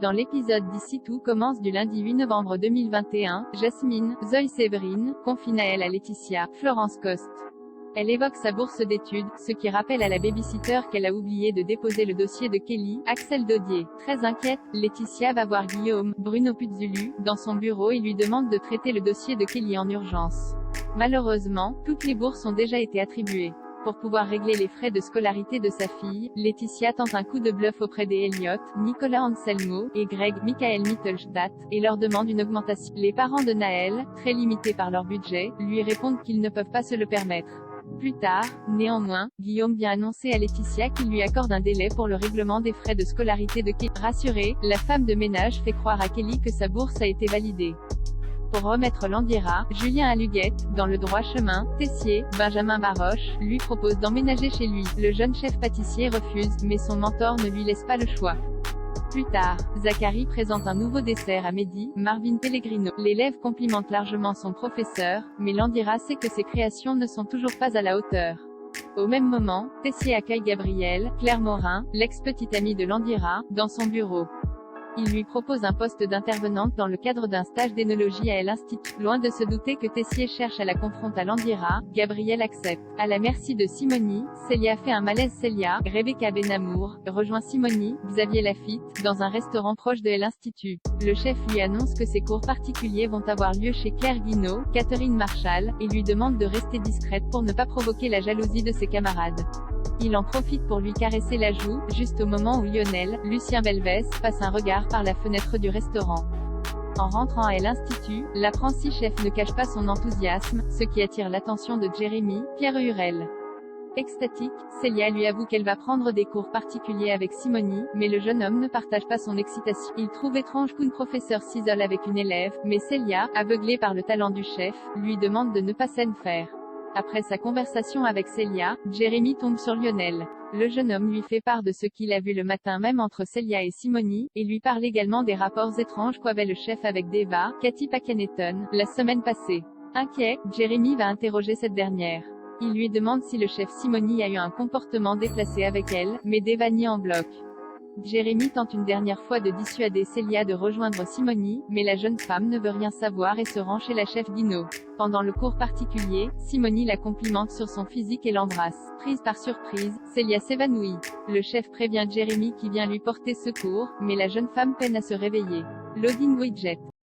Dans l'épisode d'ici tout commence du lundi 8 novembre 2021, Jasmine, Zoe Séverine, confie Naël à Laetitia, Florence Coste. Elle évoque sa bourse d'études, ce qui rappelle à la babysitter qu'elle a oublié de déposer le dossier de Kelly, Axel Dodier. Très inquiète, Laetitia va voir Guillaume, Bruno Puzzulu, dans son bureau et lui demande de traiter le dossier de Kelly en urgence. Malheureusement, toutes les bourses ont déjà été attribuées. Pour pouvoir régler les frais de scolarité de sa fille, Laetitia tente un coup de bluff auprès des Elliott, Nicolas Anselmo, et Greg Michael Mittelstadt, et leur demande une augmentation. Les parents de Naël, très limités par leur budget, lui répondent qu'ils ne peuvent pas se le permettre. Plus tard, néanmoins, Guillaume vient annoncer à Laetitia qu'il lui accorde un délai pour le règlement des frais de scolarité de Kelly. Rassurée, la femme de ménage fait croire à Kelly que sa bourse a été validée. Pour remettre l'Andiera, Julien Aluguette, dans le droit chemin, Tessier, Benjamin Baroche, lui propose d'emménager chez lui. Le jeune chef pâtissier refuse, mais son mentor ne lui laisse pas le choix. Plus tard, Zachary présente un nouveau dessert à Mehdi, Marvin Pellegrino. L'élève complimente largement son professeur, mais l'Andiera sait que ses créations ne sont toujours pas à la hauteur. Au même moment, Tessier accueille Gabrielle, Claire Morin, l'ex-petite amie de l'Andiera, dans son bureau. Il lui propose un poste d'intervenante dans le cadre d'un stage d'énologie à l'Institut. Loin de se douter que Tessier cherche à la confronter à l'Andiera, Gabrielle accepte. À la merci de Simony, Célia fait un malaise. Célia, Rebecca Benamour, rejoint Simony, Xavier Lafitte, dans un restaurant proche de l'Institut. Le chef lui annonce que ses cours particuliers vont avoir lieu chez Claire Guinaud, Catherine Marchal, et lui demande de rester discrète pour ne pas provoquer la jalousie de ses camarades. Il en profite pour lui caresser la joue, juste au moment où Lionel, Lucien Belvès, passe un regard par la fenêtre du restaurant. En rentrant à l'Institut, l'apprenti chef ne cache pas son enthousiasme, ce qui attire l'attention de Jérémy, Pierre Hurel. Extatique, Célia lui avoue qu'elle va prendre des cours particuliers avec Simony, mais le jeune homme ne partage pas son excitation. Il trouve étrange qu'une professeure s'isole avec une élève, mais Célia, aveuglée par le talent du chef, lui demande de ne pas s'en faire. Après sa conversation avec Célia, Jérémy tombe sur Lionel. Le jeune homme lui fait part de ce qu'il a vu le matin même entre Célia et Simony, et lui parle également des rapports étranges qu'avait le chef avec Deva, Cathy Pakenetton, la semaine passée. Inquiet, Jérémy va interroger cette dernière. Il lui demande si le chef Simony a eu un comportement déplacé avec elle, mais Deva nie en bloc. Jérémy tente une dernière fois de dissuader Célia de rejoindre Simony, mais la jeune femme ne veut rien savoir et se rend chez la chef Guinaud. Pendant le cours particulier, Simony la complimente sur son physique et l'embrasse. Prise par surprise, Célia s'évanouit. Le chef prévient Jérémy qui vient lui porter secours, mais la jeune femme peine à se réveiller. Loading widget.